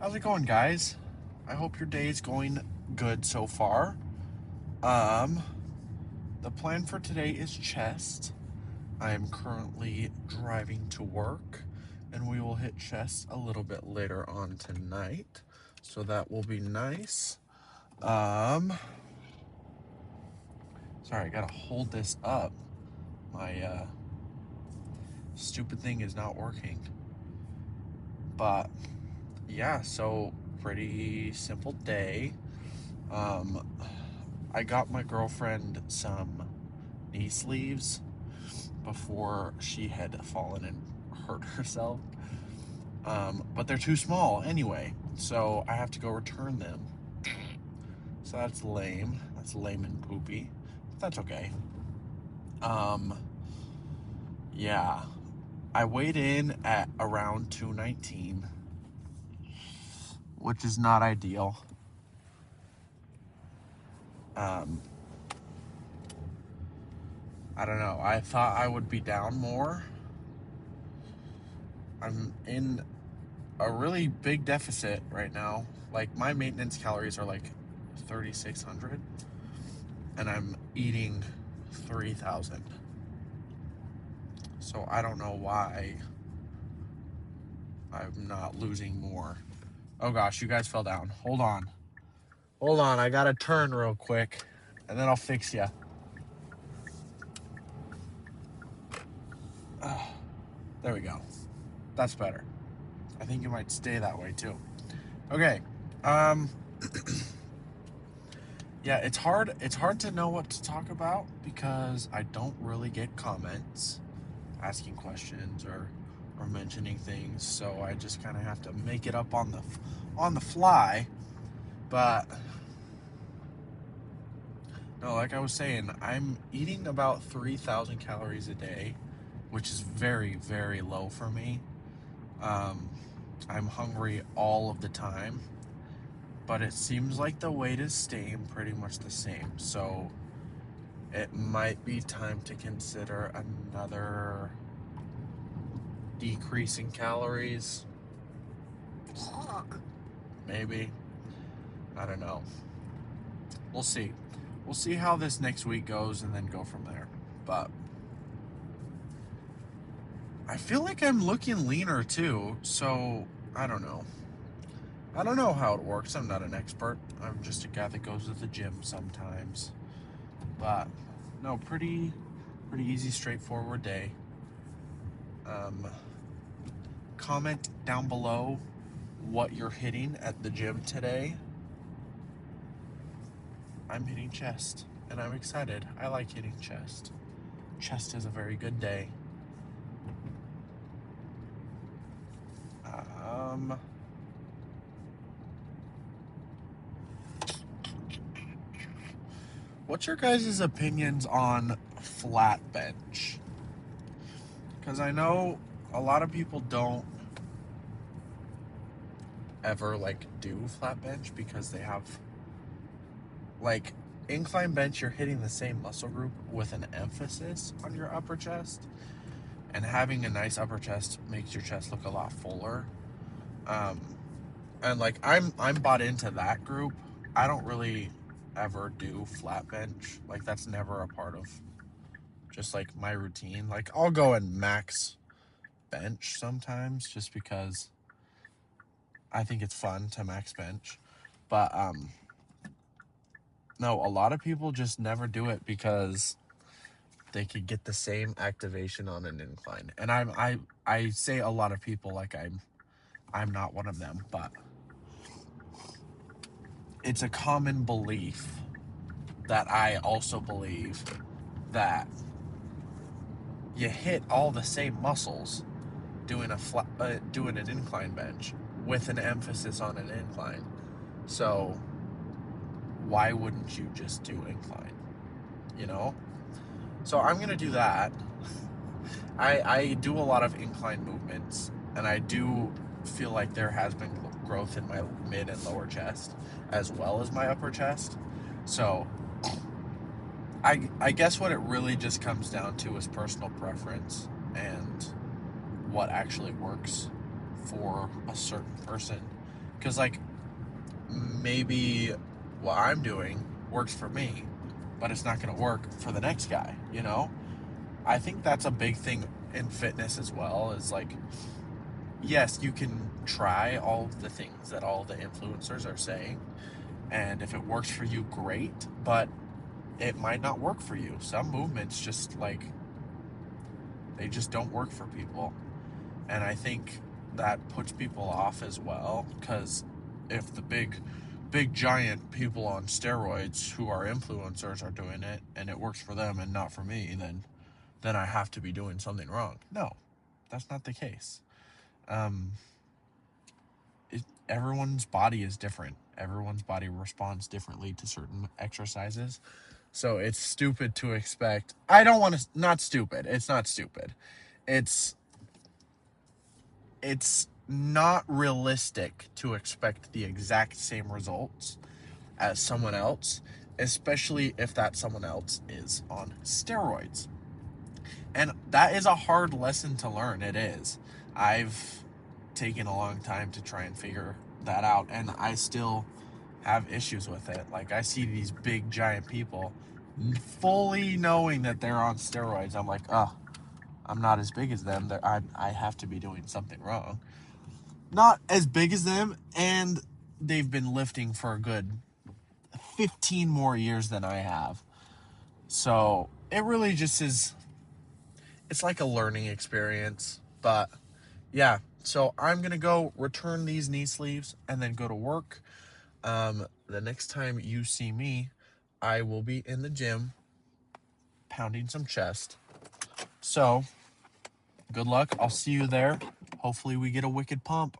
How's it going, guys? I hope your day is going good so far. Um, the plan for today is chest. I am currently driving to work, and we will hit chest a little bit later on tonight. So that will be nice. Um, Sorry, I gotta hold this up. My stupid thing is not working. But yeah, so pretty simple day. Um, I got my girlfriend some knee sleeves before she had fallen and hurt herself. But they're too small anyway, so I have to go return them. So that's lame. That's lame and poopy. But that's okay. Um, yeah. I weighed in at around 219, which is not ideal. Um, I don't know. I thought I would be down more. I'm in a really big deficit right now. Like, my maintenance calories are like 3,600, and I'm eating 3,000. So I don't know why I'm not losing more. Oh gosh, you guys fell down. Hold on. Hold on, I gotta turn real quick, and then I'll fix you. There we go. That's better. I think it might stay that way too. Okay. Um yeah, it's hard to know what to talk about because I don't really get comments asking questions or mentioning things, so I just kind of have to make it up on the fly. But no, like I was saying, I'm eating about 3,000 calories a day, which is very, very low for me. um, I'm hungry all of the time, but it seems like the weight is staying pretty much the same, so it might be time to consider another decrease in calories. Maybe. I don't know. We'll see. We'll see how this next week goes and then go from there. But I feel like I'm looking leaner too, so I don't know. I don't know how it works. I'm not an expert. I'm just a guy that goes to the gym sometimes. But no, pretty easy, straightforward day. Um, Comment down below what you're hitting at the gym today. I'm hitting chest, and I'm excited. I like hitting chest. Chest is a very good day. Um, what's your guys' opinions on flat bench? Because I know a lot of people don't ever like do flat bench because they have like incline bench, you're hitting the same muscle group with an emphasis on your upper chest, and having a nice upper chest makes your chest look a lot fuller. um and like I'm bought into that group. I don't really ever do flat bench. Like, that's never a part of just like my routine. Like, I'll go and max bench sometimes just because I think it's fun to max bench. But no, a lot of people just never do it because they could get the same activation on an incline. And I say a lot of people like I'm not one of them, but it's a common belief that I also believe that you hit all the same muscles doing an incline bench with an emphasis on an incline. So why wouldn't you just do incline? You know? So I'm gonna do that. I do a lot of incline movements, and I do feel like there has been growth in my mid and lower chest as well as my upper chest. So I guess what it really just comes down to is personal preference and what actually works for a certain person. Because, like, maybe what I'm doing works for me, but it's not going to work for the next guy, you know? I think that's a big thing in fitness as well, is like, yes, you can try all of the things that all the influencers are saying, and if it works for you, great, but it might not work for you. Some movements just like, they just don't work for people. And I think that puts people off as well, because if the big giant people on steroids who are influencers are doing it and it works for them and not for me, then I have to be doing something wrong. No, that's not the case. Um, Everyone's body is different. Everyone's body responds differently to certain exercises. So it's stupid to expect. I don't want to. Not stupid. It's not stupid. It's it's not realistic to expect the exact same results as someone else, especially if that someone else is on steroids. And that is a hard lesson to learn. It is. I've taken a long time to try and figure that out, and I still have issues with it. Like, I see these big giant people fully knowing that they're on steroids. I'm like, oh, I'm not as big as them. I have to be doing something wrong. Not as big as them, and they've been lifting for a good 15 more years than I have. So it really just is, it's like a learning experience. But yeah, so I'm going to go return these knee sleeves and then go to work. The next time you see me, I will be in the gym pounding some chest. So good luck. I'll see you there. Hopefully we get a wicked pump.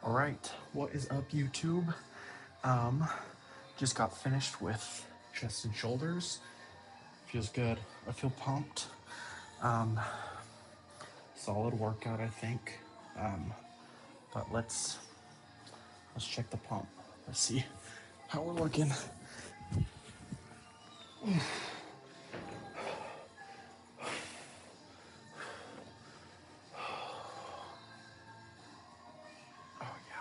All right, what is up, YouTube? Um, just got finished with chest and shoulders. Feels good. I feel pumped. Um, Solid workout, I think. But let's check the pump. Let's see how we're looking. Oh yeah.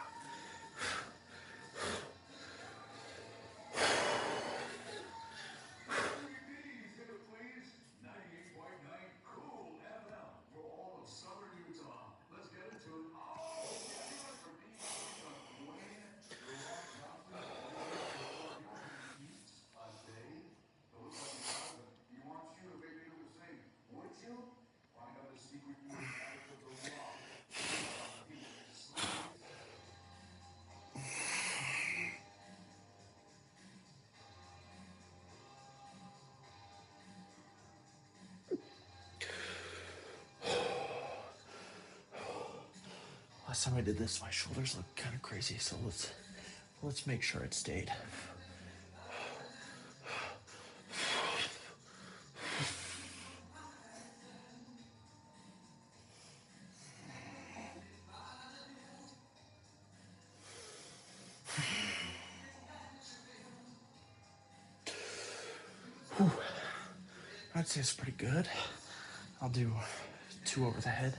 Last time I did this, my shoulders looked kind of crazy, so let's make sure it stayed. I'd say it's pretty good. I'll do 2 over the head.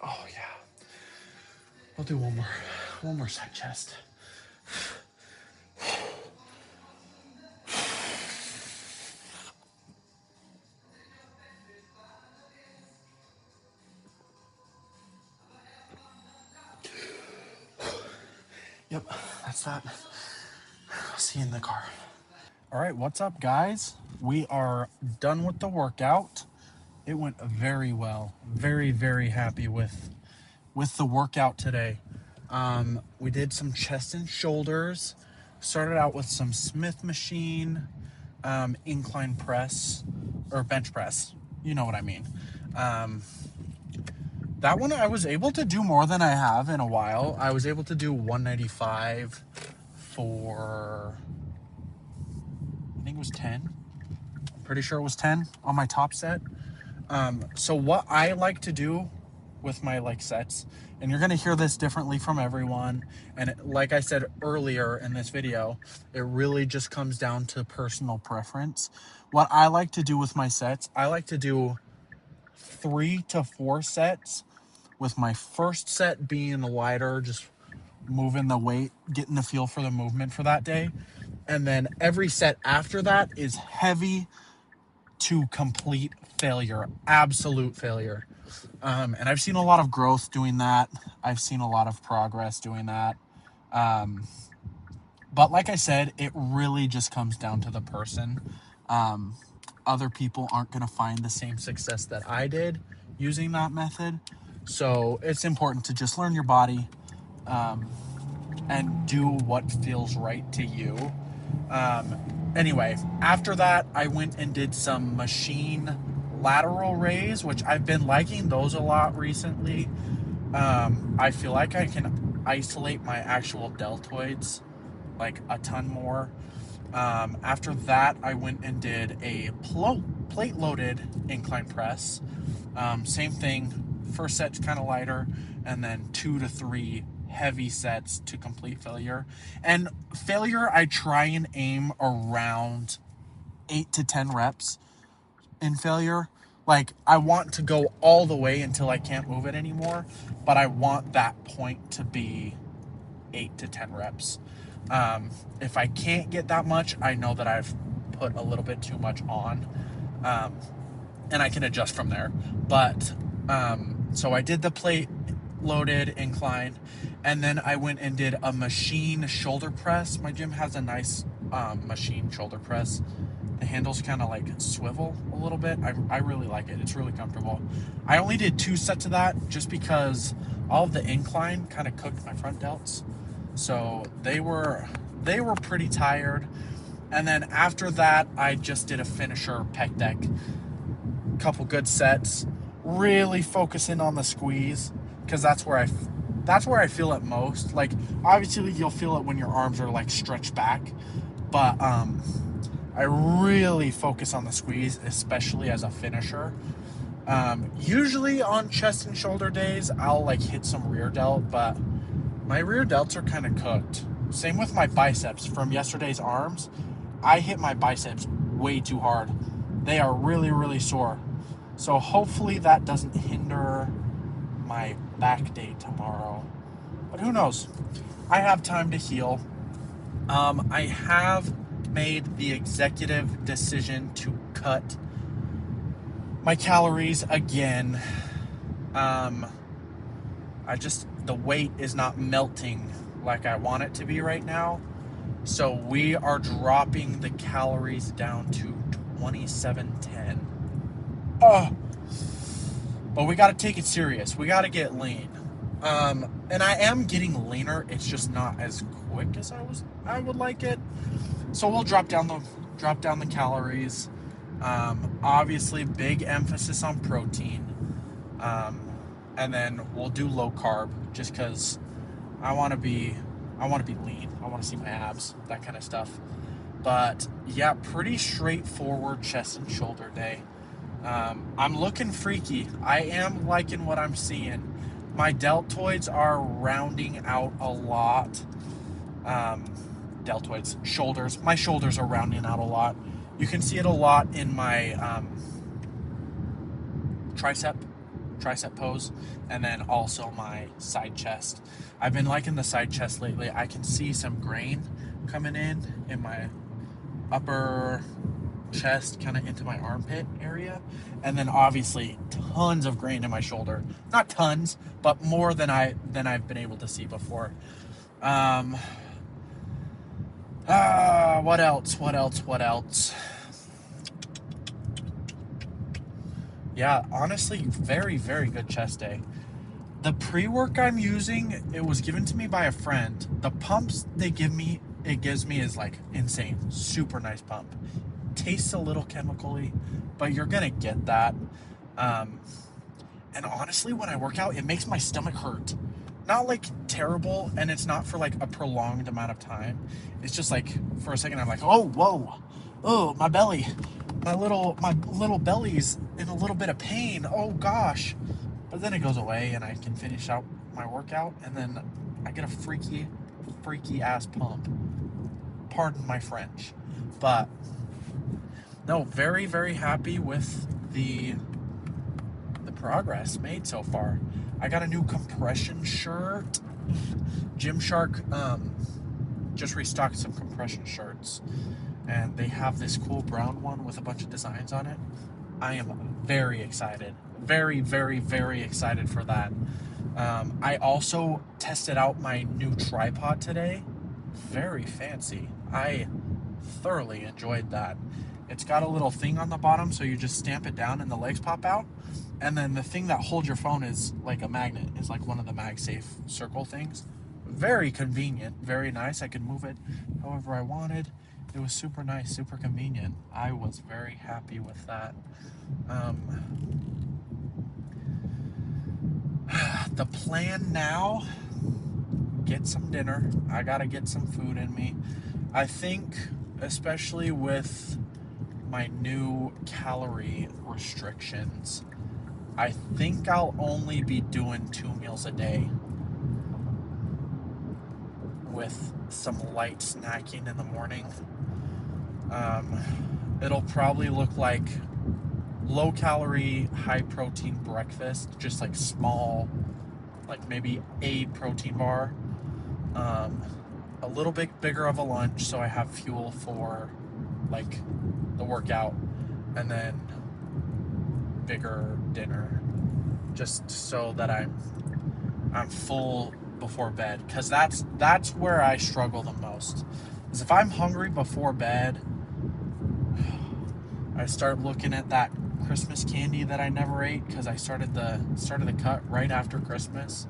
Oh yeah. I'll do one more side chest. Yep, that's that. I'll see you in the car. All right, what's up, guys? We are done with the workout. It went very well. Very, very happy with the workout today. We did some chest and shoulders. Started out with some Smith machine, incline press, or bench press. You know what I mean. That one I was able to do more than I have in a while. I was able to do 195 for, I think it was 10. I'm pretty sure it was 10 on my top set. So what I like to do with my sets, and you're going to hear this differently from everyone, and like I said earlier in this video, it really just comes down to personal preference. What I like to do with my sets, I like to do 3 to 4 sets, with my first set being lighter, just moving the weight, getting the feel for the movement for that day, and then every set after that is heavy to complete failure, absolute failure. And I've seen a lot of growth doing that. I've seen a lot of progress doing that. But like I said, it really just comes down to the person. Other people aren't going to find the same success that I did using that method. So it's important to just learn your body, and do what feels right to you. Anyway, after that, I went and did some machine lateral raise, which I've been liking those a lot recently. I feel like I can isolate my actual deltoids like a ton more. After that, I went and did a plate loaded incline press. Same thing. First set's kind of lighter, and then 2 to 3 heavy sets to complete failure. And failure, I try and aim around 8 to 10 reps in failure. Like, I want to go all the way until I can't move it anymore, but I want that point to be 8 to 10 reps. If I can't get that much, I know that I've put a little bit too much on, and I can adjust from there. But so I did the plate loaded incline, and then I went and did a machine shoulder press. My gym has a nice machine shoulder press. The handles kind of like swivel a little bit. I really like it. It's really comfortable. I only did 2 sets of that just because all of the incline kind of cooked my front delts. So they were pretty tired. And then after that, I just did a finisher pec deck. Couple good sets, really focusing on the squeeze, because that's where I feel it most. Like, obviously you'll feel it when your arms are like stretched back, but I really focus on the squeeze, especially as a finisher. Usually on chest and shoulder days, I'll like hit some rear delt, but my rear delts are kind of cooked. Same with my biceps from yesterday's arms. I hit my biceps way too hard. They are really, really sore. So hopefully that doesn't hinder my back day tomorrow. But who knows? I have time to heal. I have made the executive decision to cut my calories again. The weight is not melting like I want it to be right now. So we are dropping the calories down to 2710. But we got to take it serious. We got to get lean. And I am getting leaner. It's just not as quick as I would like it. So we'll drop down the calories. Obviously, big emphasis on protein. and then we'll do low carb just because I want to be lean. I want to see my abs, that kind of stuff. But yeah, pretty straightforward chest and shoulder day. I'm looking freaky. I am liking what I'm seeing. My deltoids are rounding out a lot. Deltoids, shoulders. My shoulders are rounding out a lot. You can see it a lot in my tricep pose, and then also my side chest. I've been liking the side chest lately. I can see some grain coming in my upper chest, kind of into my armpit area, and then obviously tons of grain in my shoulder. Not tons, but more than I've been able to see before. What else? Yeah, honestly, very, very good chest day. The pre-work I'm using, it was given to me by a friend. The pumps it gives me is like insane. Super nice pump. Tastes a little chemically, but you're gonna get that. And honestly, when I work out, it makes my stomach hurt. Not like terrible, and it's not for like a prolonged amount of time. It's just like for a second I'm like, oh, whoa, oh, my belly, my little belly's in a little bit of pain. Oh gosh. But then it goes away and I can finish out my workout, and then I get a freaky ass pump. Pardon my French. But no, very, very happy with the progress made so far. I got a new compression shirt. Gymshark just restocked some compression shirts, and they have this cool brown one with a bunch of designs on it. I am very excited. Very, very, very excited for that. I also tested out my new tripod today. Very fancy. I thoroughly enjoyed that. It's got a little thing on the bottom, so you just stamp it down and the legs pop out. And then the thing that holds your phone is like a magnet. It's like one of the MagSafe circle things. Very convenient, very nice. I could move it however I wanted. It was super nice, super convenient. I was very happy with that. The plan now, get some dinner. I gotta get some food in me. I think, especially with my new calorie restrictions, I think I'll only be doing 2 meals a day with some light snacking in the morning. It'll probably look like low calorie, high protein breakfast, just like small, like maybe a protein bar, a little bit bigger of a lunch so I have fuel for like the workout, and then bigger dinner just so that I'm full before bed, because that's where I struggle the most. Is if I'm hungry before bed, I start looking at that Christmas candy that I never ate because I started the cut right after Christmas.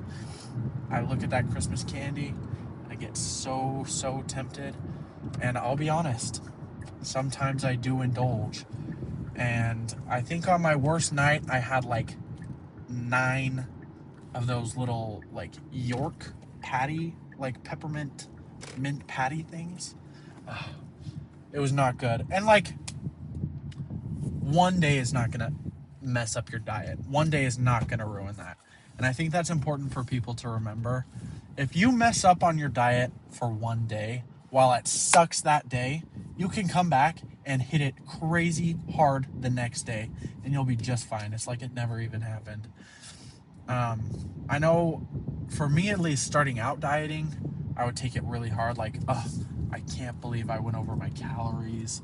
I look at that Christmas candy and I get so tempted, and I'll be honest, sometimes I do indulge. And I think on my worst night I had like 9 of those little like York patty, like peppermint mint patty things. It was not good. And like, one day is not gonna mess up your diet. One day is not gonna ruin that. And I think that's important for people to remember. If you mess up on your diet for one day, while it sucks that day, you can come back and hit it crazy hard the next day, and you'll be just fine. It's like it never even happened. I know for me, at least, starting out dieting, I would take it really hard. Like, I can't believe I went over my calories.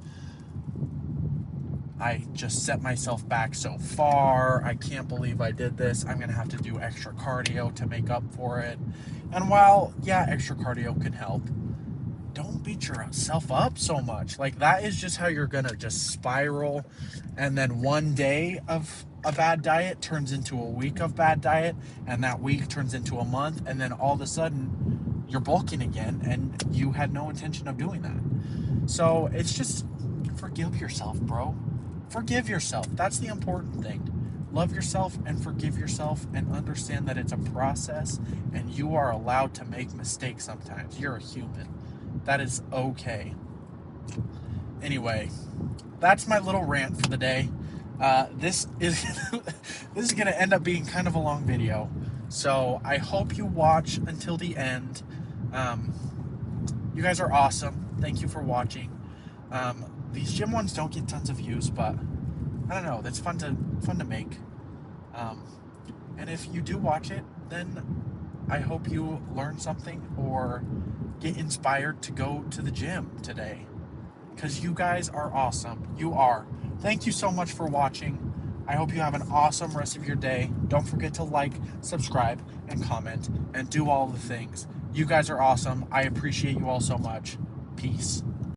I just set myself back so far. I can't believe I did this. I'm going to have to do extra cardio to make up for it. And while, yeah, extra cardio can help, don't beat yourself up so much. Like, that is just how you're going to just spiral. And then one day of a bad diet turns into a week of bad diet. And that week turns into a month. And then all of a sudden, you're bulking again. And you had no intention of doing that. So it's just, forgive yourself, bro. Forgive yourself. That's the important thing. love yourself and forgive yourself and understand that it's a process and you are allowed to make mistakes sometimes. You're a human. That is okay. Anyway, that's my little rant for the day. This is this is going to end up being kind of a long video, so I hope you watch until the end. You guys are awesome. Thank you for watching. These gym ones don't get tons of views, but I don't know. That's fun to make. And if you do watch it, then I hope you learn something or get inspired to go to the gym today. Because you guys are awesome. You are. Thank you so much for watching. I hope you have an awesome rest of your day. Don't forget to like, subscribe, and comment, and do all the things. You guys are awesome. I appreciate you all so much. Peace.